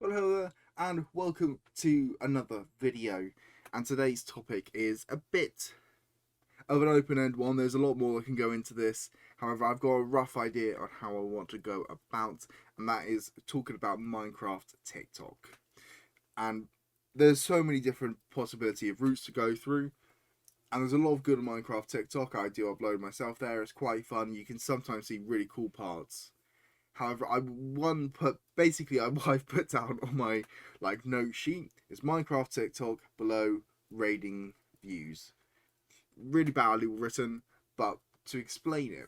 Well, hello there, and welcome to another video. And today's topic is a bit of an open-end one. There's a lot more that can go into this. However, I've got a rough idea on how I want to go about, and that is talking about Minecraft TikTok. And there's so many different possibility of routes to go through, and there's a lot of good Minecraft TikTok. I do upload myself there. It's quite fun. You can sometimes see really cool parts. However, what I've put down on my note sheet is Minecraft TikTok below raiding views. Really badly written, but to explain it,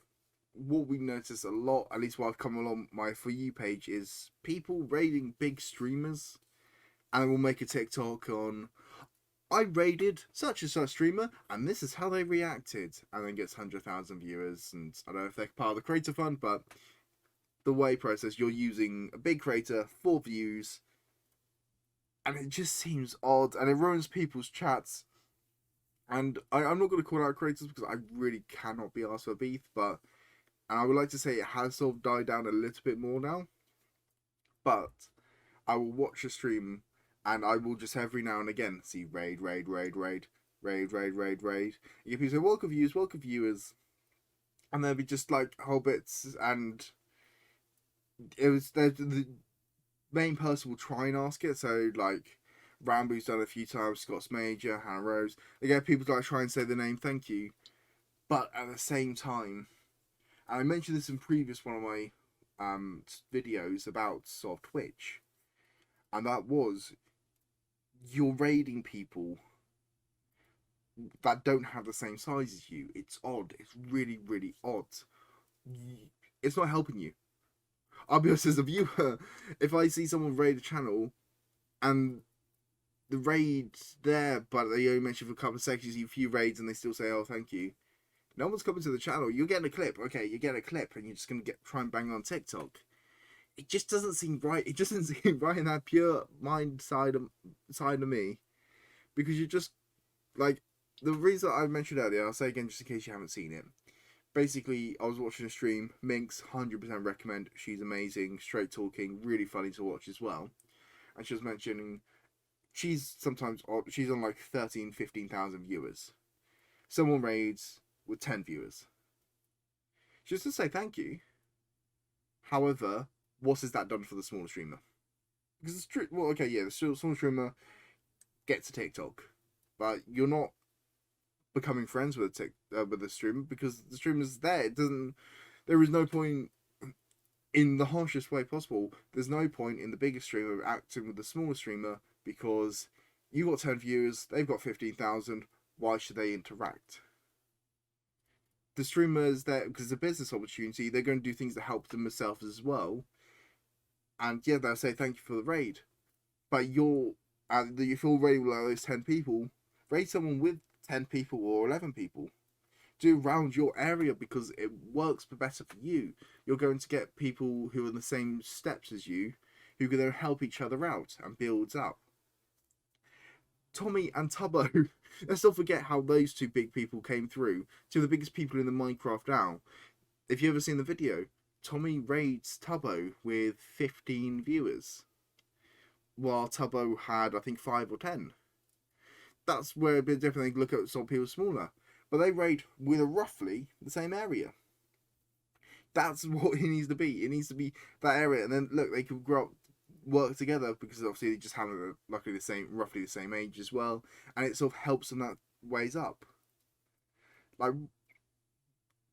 what we notice a lot, at least what I've come along my For You page, is people raiding big streamers, and will make a TikTok on I raided such and such streamer, and this is how they reacted, and then gets 100,000 viewers. And I don't know if they're part of the creator fund, but the way process, you're using a big creator for views, and it just seems odd, and it ruins people's chats. And I'm not going to call out creators because I really cannot be asked for beef, but and I would like to say it has sort of died down a little bit more now. But I will watch a stream, and I will just every now and again see raid, raid, raid, raid, raid, raid, raid, raid. You people say welcome viewers, and there'll be just like hobbits, and it was the main person will try and ask it. So like Rambo's done a few times, Scott's Major, Hannah Rose. They get people to like try and say the name thank you, but at the same time, and I mentioned this in previous one of my videos about sort of Twitch, and that was you're raiding people that don't have the same size as you. It's odd. It's really really odd. It's not helping you. I'll be honest, as a viewer, if I see someone raid a channel and the raid's there, but they only mention for a couple of seconds, you see a few raids and they still say, oh, thank you. No one's coming to the channel. You're getting a clip. Okay, you get a clip and you're just going to try and bang on TikTok. It just doesn't seem right. It just doesn't seem right in that pure mind side of me. Because you're just, like, the reason I mentioned earlier, I'll say again just in case you haven't seen it. Basically, I was watching a stream. Minx, 100% recommend. She's amazing, straight talking, really funny to watch as well. And she was mentioning she's on like 13, 15,000 viewers. Someone raids with 10 viewers. She just to say thank you. However, what has that done for the smaller streamer? Because it's true. Well, okay, yeah, the small streamer gets a TikTok, but you're not becoming friends with the streamer because the streamer's there. It doesn't. There is no point in the harshest way possible. There's no point in the biggest streamer acting with the smaller streamer because you got 10 viewers, they've got 15,000. Why should they interact? The streamers there because it's a business opportunity. They're going to do things to help themselves as well. And yeah, they'll say thank you for the raid. But if you're raiding with those 10 people, raid someone with 10 people or 11 people. Do around your area because it works better for you. You're going to get people who are in the same steps as you, who can then help each other out and build up. Tommy and Tubbo, let's not forget how those two big people came through. Two of the biggest people in the Minecraft now. If you've ever seen the video, Tommy raids Tubbo with 15 viewers, while Tubbo had, I think, 5 or 10. That's where a bit different. They look at some people smaller, but they raid with a roughly the same area. That's what it needs to be. It needs to be that area, and then look, they can grow up, work together because obviously they just have luckily roughly the same age as well, and it sort of helps them that ways up. Like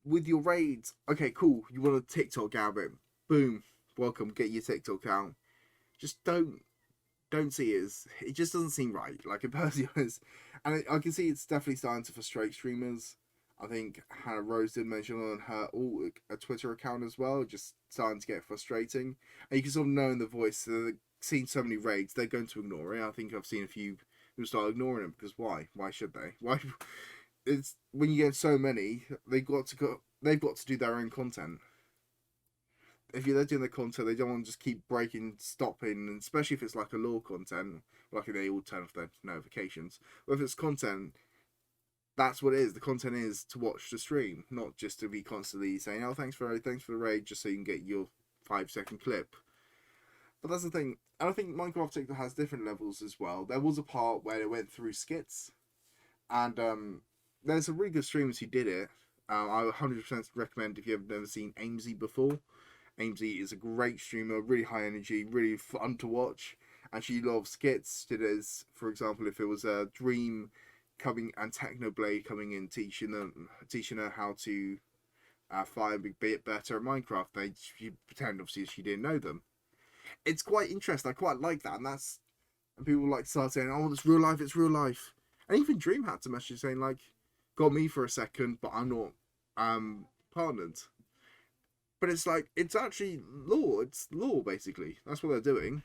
with your raids, okay, cool. You want a TikTok out of it? Boom, welcome. Get your TikTok out. Just don't see it as it just doesn't seem right. Like in personally honest, and I can see it's definitely starting to frustrate streamers. I think Hannah Rose did mention on her a Twitter account as well, just starting to get frustrating. And you can sort of know in the voice, so they've seen so many raids, they're going to ignore it. I think I've seen a few who start ignoring them because why? Why should they? Why? It's when you get so many, they've got to do their own content. If they're doing the content, they don't want to just keep breaking, stopping, and especially if it's like a lore content. Luckily, they all turn off their notifications. But if it's content, that's what it is. The content is to watch the stream, not just to be constantly saying, "Oh, thanks for the raid," just so you can get your 5-second clip. But that's the thing. And I think Minecraft TikTok has different levels as well. There was a part where they went through skits, and there's some really good streamers who did it. I 100% recommend if you've never seen Amesy before. Amesy is a great streamer, really high energy, really fun to watch, and she loves skits. She does, for example, if it was a Dream coming and Technoblade coming in teaching her how to fly a bit better at Minecraft. She pretend obviously she didn't know them. It's quite interesting. I quite like that, and people like start saying, "Oh, it's real life. It's real life." And even Dream had to message saying like, "Got me for a second, but I'm not partnered." But it's like it's actually law. It's law basically. That's what they're doing.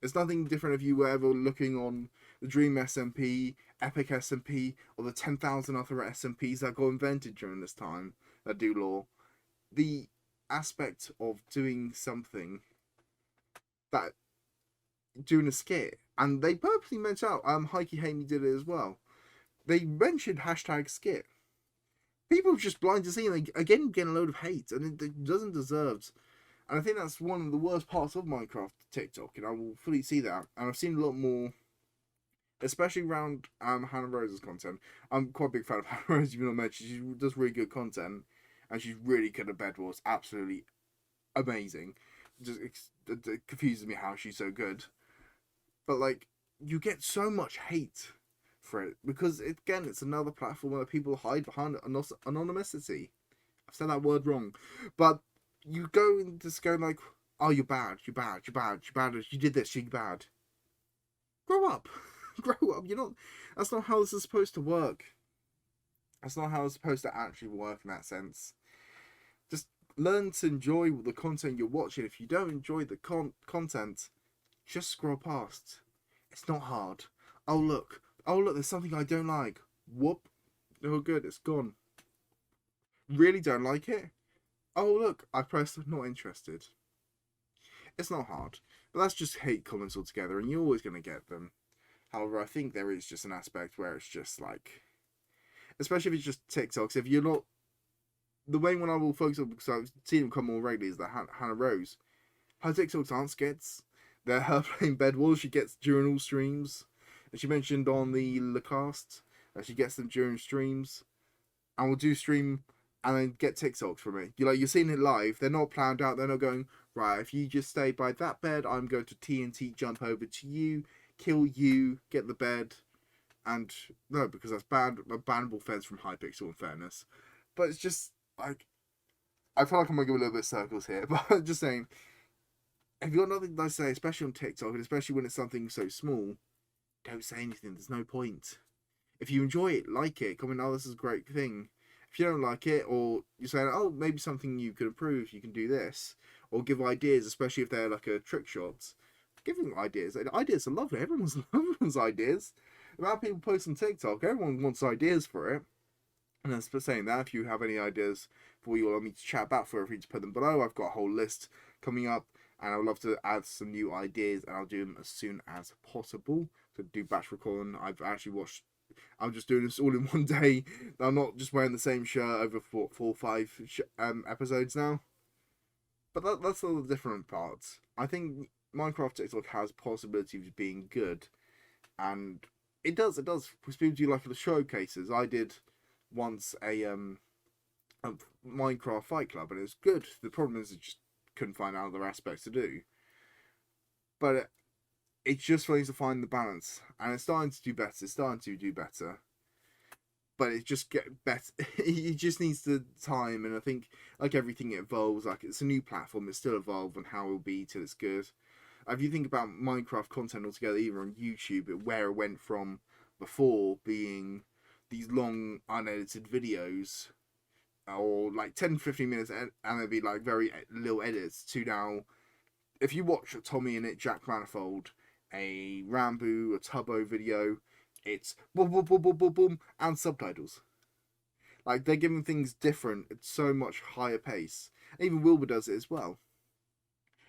It's nothing different if you were ever looking on the Dream SMP, Epic SMP, or the 10,000 other SMPs that got invented during this time that do law. The aspect of doing something that doing a skit, and they purposely mentioned out Heike Hamey did it as well. They mentioned hashtag skit. People are just blind to see, and they again get a load of hate, and it doesn't deserve. And I think that's one of the worst parts of Minecraft TikTok, and I will fully see that. And I've seen a lot more, especially around Hannah Rose's content. I'm quite a big fan of Hannah Rose, even though I mentioned she does really good content, and she's really good at Bed Wars, absolutely amazing. Just it confuses me how she's so good. But like, you get so much hate for it because again, it's another platform where people hide behind anonymity. I've said that word wrong, but you go and just go like, "Oh, you're bad, you're bad, you're bad, you're bad. You did this, you're bad." Grow up, grow up. You're not. That's not how this is supposed to work. That's not how it's supposed to actually work in that sense. Just learn to enjoy the content you're watching. If you don't enjoy the content, just scroll past. It's not hard. Oh look, there's something I don't like. Whoop. Oh good, it's gone. Really don't like it? Oh look, I pressed not interested. It's not hard. But that's just hate comments altogether, and you're always going to get them. However, I think there is just an aspect where it's just like, especially if it's just TikToks, if you're not, the main one I will focus on, because I've seen them come more regularly, is the Hannah Rose. Her TikToks aren't skits. They're her playing Bed Wars she gets during all streams. And she mentioned on the LaCast that she gets them during streams. And will do stream and then get TikToks from it. You're seeing it live. They're not planned out. They're not going, right, if you just stay by that bed, I'm going to TNT jump over to you, kill you, get the bed. And no, because that's a bannable offense from Hypixel in fairness. But it's just like, I feel like I'm going to go a little bit of circles here, but I'm just saying, if you've got nothing to say, especially on TikTok, and especially when it's something so small, don't say anything. There's no point. If you enjoy it, like it, comment, "Oh, this is a great thing." If you don't like it, or you're saying, "Oh, maybe something you could improve, you can do this," or give ideas, especially if they're like a trick shots. Giving ideas. Ideas are lovely. Everyone's ideas. About people post on TikTok, everyone wants ideas for it. And then saying that, if you have any ideas for what you want me to chat about, feel free to put them below. I've got a whole list coming up, and I would love to add some new ideas, and I'll do them as soon as possible. So do batch recording. I've actually watched. I'm just doing this all in one day. I'm not just wearing the same shirt over four or five episodes now. But that's all the different parts. I think Minecraft TikTok has possibilities of being good, and it does. Because people do like the showcases. I did once a Minecraft Fight Club, and it was good. The problem is, I just couldn't find other aspects to do. But it's just ways to find the balance, and it's starting to do better. It's starting to do better, but it just get better. It just needs the time, and I think like everything, it evolves. Like it's a new platform, it's still evolving how it will be till it's good. If you think about Minecraft content altogether, even on YouTube, where it went from before being these long unedited videos, or like 10-15 minutes, and there'd be like very little edits, to now, if you watch a Tommy and It Jack Manifold, a Rambo, a Tubbo video, it's boom, boom, boom, boom, boom, boom, and subtitles. Like, they're giving things different at so much higher pace. And even Wilbur does it as well.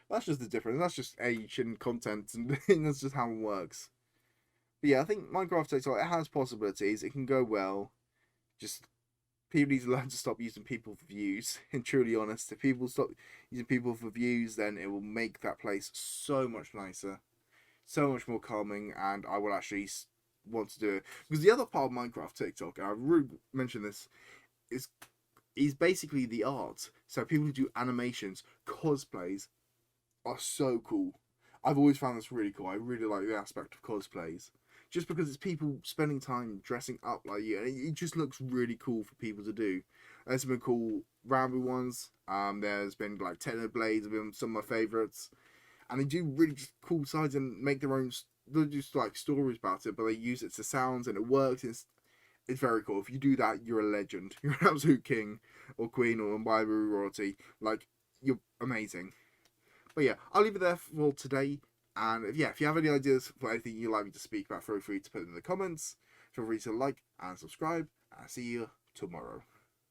That's just the difference. That's just age and content, and that's just how it works. But yeah, I think Minecraft TikTok, it has possibilities. It can go well. Just people need to learn to stop using people for views. And truly honest, if people stop using people for views, then it will make that place so much nicer, so much more calming, and I will actually want to do it. Because the other part of Minecraft TikTok, and I really mentioned this, is basically the art. So people who do animations, cosplays, are so cool. I've always found this really cool. I really like the aspect of cosplays. Just because it's people spending time dressing up like you, and it just looks really cool for people to do. There's been cool Rambo ones. There's been like Technoblades have been some of my favourites, and they do really just cool sides and make their own. They're just like stories about it, but they use it to sounds and it works. It's very cool. If you do that, you're a legend. You're an absolute king or queen or Bible royalty. Like, you're amazing. But yeah, I'll leave it there for today. And if you have any ideas for anything you'd like me to speak about, feel free to put it in the comments. Feel free to like and subscribe. And I'll see you tomorrow.